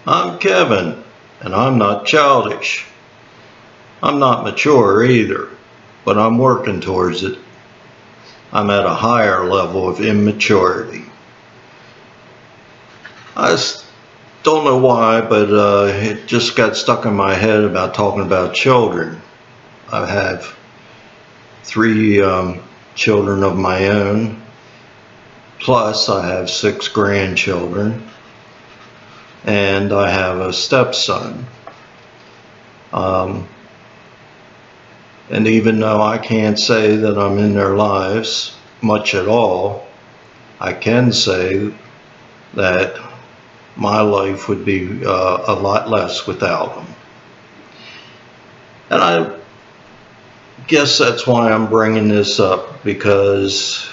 I'm Kevin, and I'm not childish. I'm not mature either, but I'm working towards it. I'm at a higher level of immaturity. I don't know why, but it just got stuck in my head about talking about children. I have three children of my own, plus I have 6 grandchildren, and I have a stepson. And even though I can't say that I'm in their lives much at all, I can say that my life would be a lot less without them. And I guess that's why I'm bringing this up, because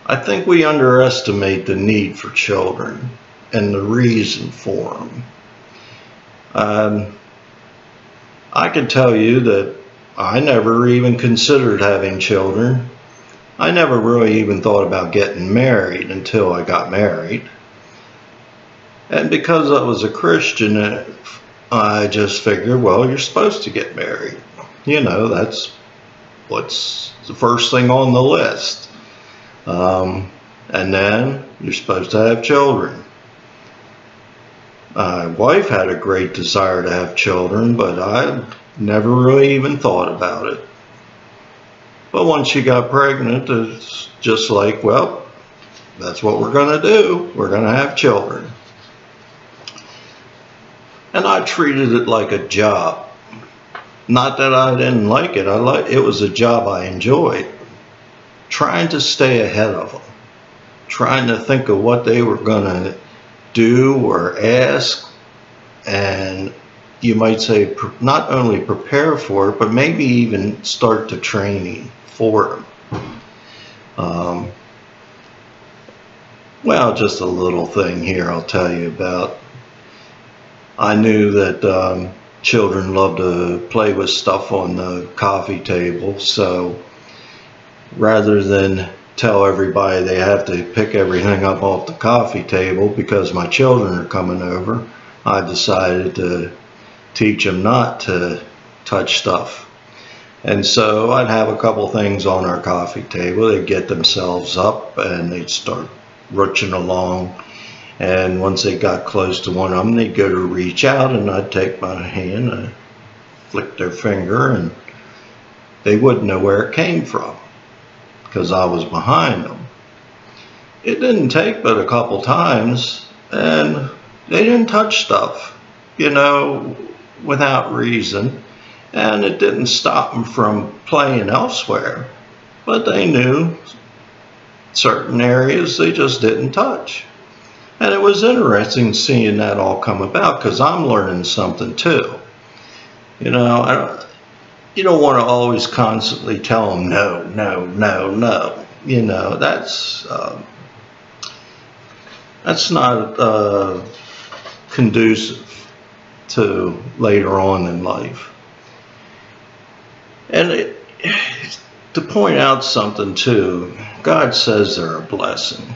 I think we underestimate the need for children and the reason for them. I can tell you that I never even considered having children. I never really even thought about getting married until I got married. And because I was a Christian, I just figured, well, you're supposed to get married. You know, that's what's the first thing on the list. And then you're supposed to have children. My wife had a great desire to have children, but I never really even thought about it. But once she got pregnant, it's just like, well, that's what we're going to do. We're going to have children. And I treated it like a job. Not that I didn't like it. It was a job I enjoyed. Trying to stay ahead of them. Trying to think of what they were going to do or ask, and you might say not only prepare for it, but maybe even start the training for them. Well, just a little thing here I'll tell you about. I knew that children love to play with stuff on the coffee table, so rather than tell everybody they have to pick everything up off the coffee table because my children are coming over, I decided to teach them not to touch stuff. And so I'd have a couple things on our coffee table. They'd get themselves up and they'd start ruching along. And once they got close to one of them, they'd go to reach out, and I'd take my hand and flick their finger, and they wouldn't know where it came from, because I was behind them. It didn't take but a couple times, and they didn't touch stuff, you know, without reason. And it didn't stop them from playing elsewhere, but they knew certain areas they just didn't touch. And it was interesting seeing that all come about, because I'm learning something too. You know, you don't want to always constantly tell them no, no, no, no. You know, that's not conducive to later on in life. And to point out something too, God says they're a blessing.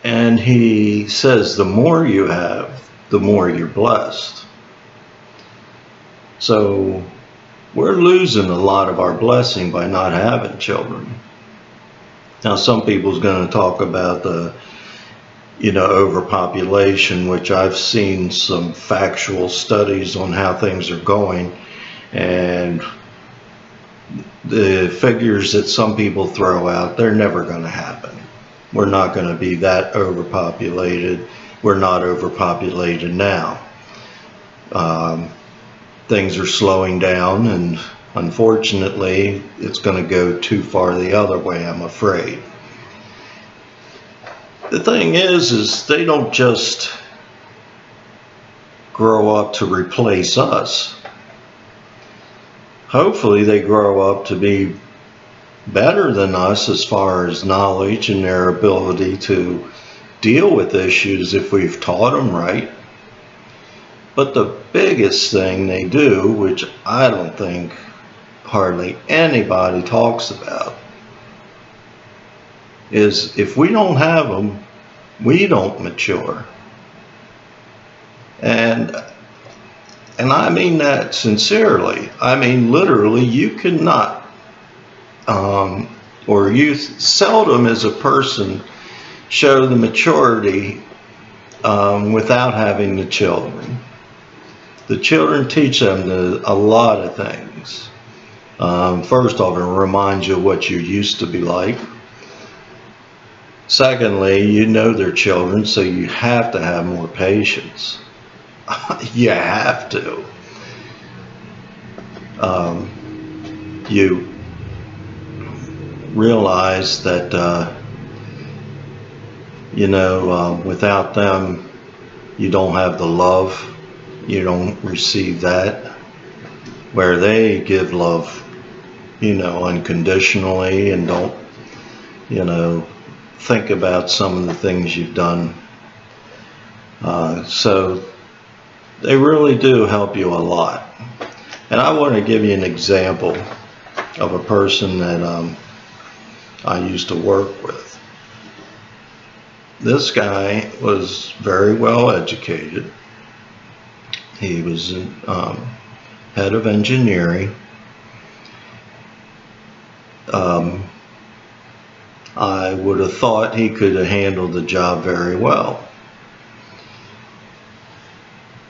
And He says the more you have, the more you're blessed. So we're losing a lot of our blessing by not having children. Now, some people's going to talk about the, you know, overpopulation, which I've seen some factual studies on how things are going, and the figures that some people throw out, they're never going to happen. We're not going to be that overpopulated. We're not overpopulated now. Things are slowing down, and unfortunately it's going to go too far the other way, I'm afraid. The thing is they don't just grow up to replace us. Hopefully they grow up to be better than us as far as knowledge and their ability to deal with issues if we've taught them right. But the biggest thing they do, which I don't think hardly anybody talks about, is if we don't have them, We don't mature. And I mean that sincerely. I mean, literally, you cannot, or you seldom as a person show the maturity without having the children. The children teach them a lot of things. First off, it reminds you of what you used to be like. Secondly, you know they're children, so you have to have more patience. You have to. You realize that, without them, you don't have the love. You don't receive that. Where they give love, unconditionally, and don't, think about some of the things you've done. So they really do help you a lot. And I want to give you an example of a person that I used to work with. This guy was very well educated. He was head of engineering. I would have thought he could have handled the job very well.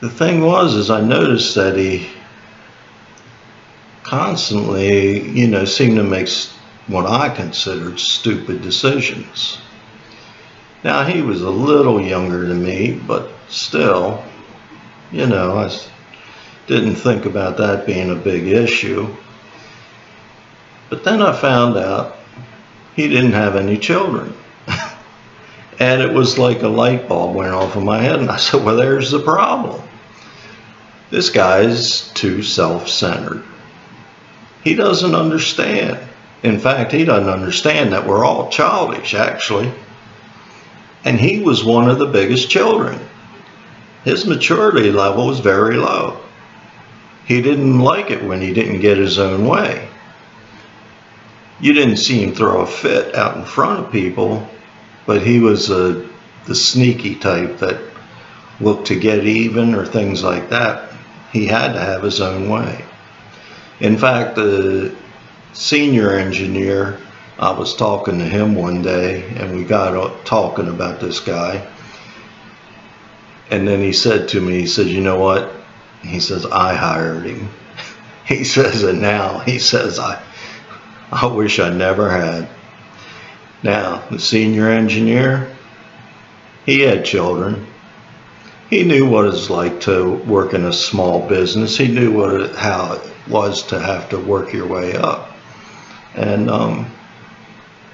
The thing is I noticed that he constantly, seemed to make what I considered stupid decisions. Now, he was a little younger than me, but still, I didn't think about that being a big issue. But then I found out he didn't have any children. And it was like a light bulb went off in my head, and I said, well, there's the problem. This guy's too self-centered. He doesn't understand. In fact, he doesn't understand that we're all childish, actually. And he was one of the biggest children. His maturity level was very low. He didn't like it when he didn't get his own way. You didn't see him throw a fit out in front of people, but he was the sneaky type that looked to get even or things like that. He had to have his own way. In fact, the senior engineer, I was talking to him one day, and we got talking about this guy. And then he said to me, he said, you know what? He says, I hired him. He says, and now, he says, I wish I never had. Now, the senior engineer, he had children. He knew what it's like to work in a small business. He knew how it was to have to work your way up. And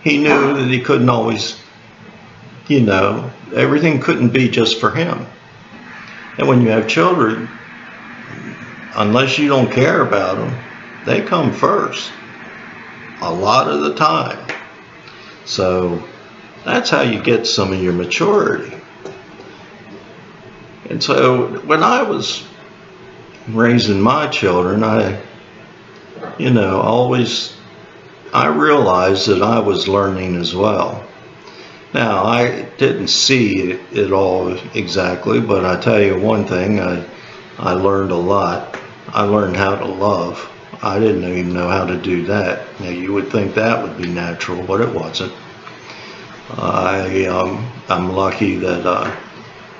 he knew that he couldn't always, everything couldn't be just for him. And when you have children, unless you don't care about them, they come first a lot of the time. So that's how you get some of your maturity. And so when I was raising my children, I realized that I was learning as well. Now, I didn't see it all exactly, but I tell you one thing, I learned a lot. I learned how to love. I didn't even know how to do that. Now, you would think that would be natural, but it wasn't. I'm lucky that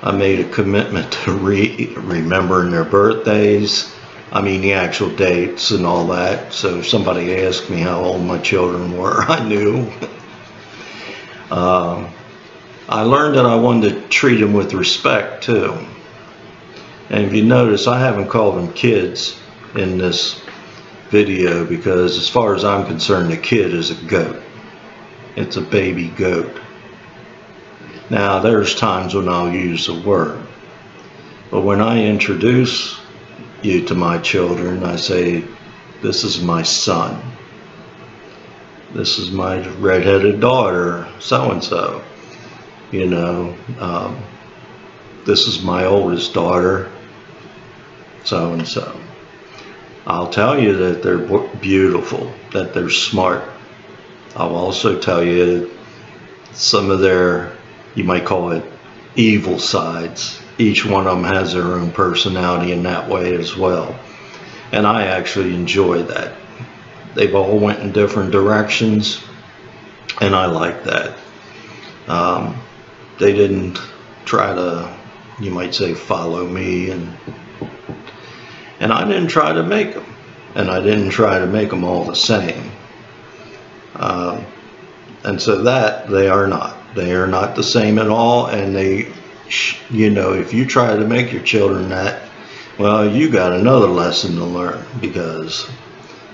I made a commitment to remembering their birthdays. I mean, the actual dates and all that. So if somebody asked me how old my children were, I knew. I learned that I wanted to treat them with respect too. And if you notice, I haven't called them kids in this video because as far as I'm concerned, a kid is a goat. It's a baby goat. Now, there's times when I'll use the word, but when I introduce you to my children, I say, this is my son. This is my redheaded daughter, so-and-so. This is my oldest daughter, so-and-so. I'll tell you that they're beautiful, that they're smart. I'll also tell you some of their you might call it evil sides. Each one of them has their own personality in that way as well. And I actually enjoy that. They've all went in different directions, and I like that. They didn't try to, you might say, follow me, and I didn't try to make them, and I didn't try to make them all the same. And so that they are not the same at all. And they, you know, if you try to make your children that, well, you got another lesson to learn, because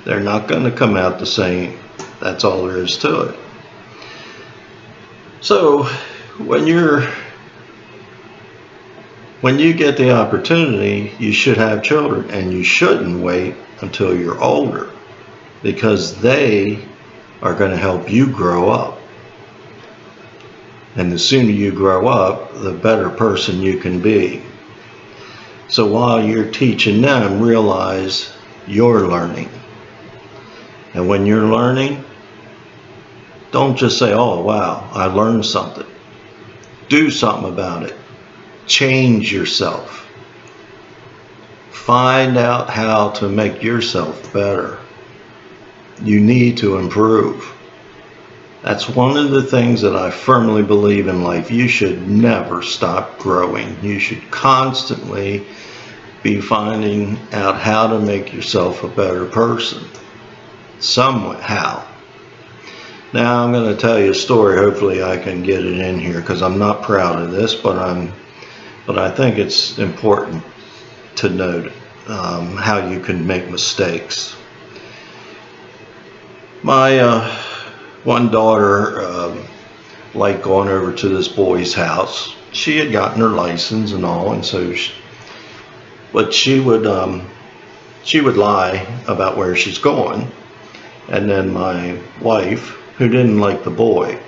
they're not going to come out the same. That's all there is to it. So when you get the opportunity, you should have children, and you shouldn't wait until you're older, because they are going to help you grow up. And the sooner you grow up, the better person you can be. So while you're teaching them, realize you're learning. And when you're learning, don't just say, oh wow, I learned something. Do something about it. Change yourself. Find out how to make yourself better. You need to improve. That's one of the things that I firmly believe in life. You should never stop growing. You should constantly be finding out how to make yourself a better person. Somehow. Now I'm going to tell you a story. Hopefully I can get it in here, because I'm not proud of this, but I think it's important to note how you can make mistakes. My one daughter liked going over to this boy's house. She had gotten her license and all, and so but she would lie about where she's going. And then my wife, who didn't like the boy,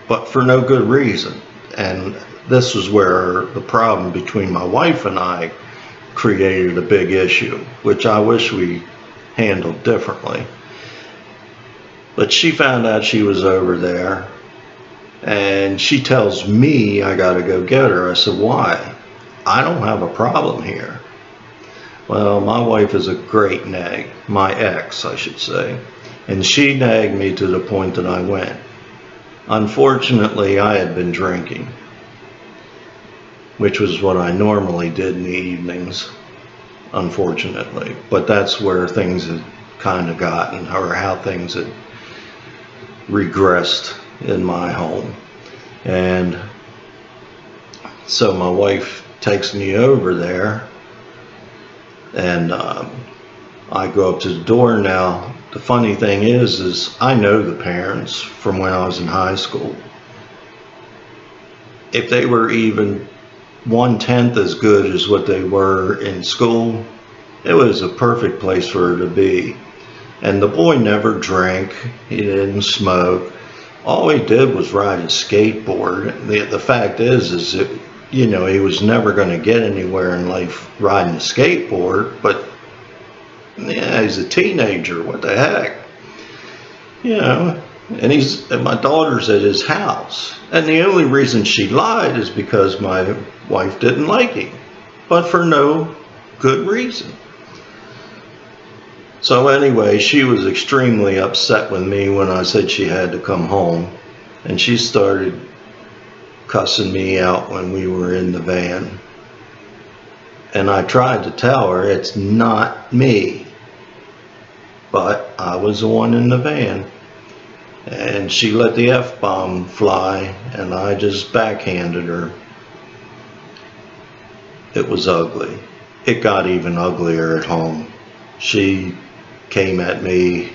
but for no good reason, and this was where the problem between my wife and I created a big issue, which I wish we handled differently. But she found out she was over there, and she tells me I gotta go get her. I said, why? I don't have a problem here. Well, my wife is a great nag, my ex, I should say, and she nagged me to the point that I went. Unfortunately, I had been drinking, which was what I normally did in the evenings, unfortunately. But that's where things had kind of gotten, or how things had regressed in my home. And so my wife takes me over there, and I go up to the door. Now the funny thing is I know the parents from when I was in high school. If they were even 1/10 as good as what they were in school, it was a perfect place for her to be. And the boy never drank, he didn't smoke. All he did was ride a skateboard. The fact is that, you know, he was never going to get anywhere in life riding a skateboard, but yeah, he's a teenager, what the heck? You know, and my daughter's at his house. And the only reason she lied is because my wife didn't like him, but for no good reason. So anyway, she was extremely upset with me when I said she had to come home, and she started cussing me out when we were in the van. And I tried to tell her it's not me, but I was the one in the van. And she let the F-bomb fly, and I just backhanded her. It was ugly. It got even uglier at home. She came at me.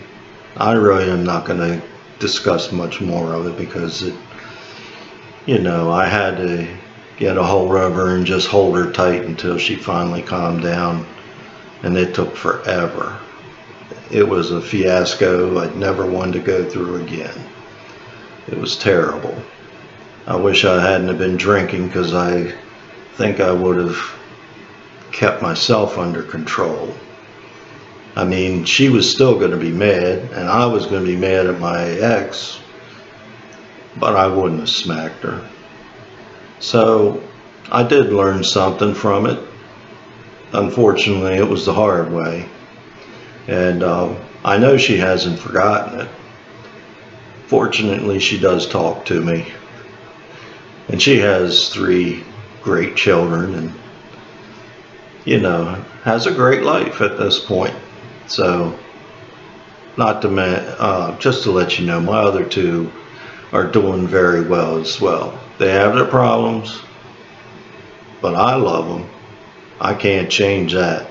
I really am not going to discuss much more of it, because it, you know, I had to get a hold of her and just hold her tight until she finally calmed down, and it took forever. It was a fiasco I'd never wanted to go through again. It was terrible. I wish I hadn't have been drinking, because I think I would have kept myself under control. I mean, she was still going to be mad, and I was going to be mad at my ex, but I wouldn't have smacked her. So I did learn something from it. Unfortunately, it was the hard way. And I know she hasn't forgotten it. Fortunately, she does talk to me. And she has 3 great children and, you know, has a great life at this point. So, just to let you know, my other 2 are doing very well as well. They have their problems, but I love them. I can't change that.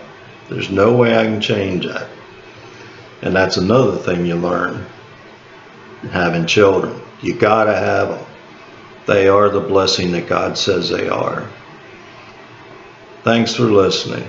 There's no way I can change that. And that's another thing you learn, having children. You gotta have them. They are the blessing that God says they are. Thanks for listening.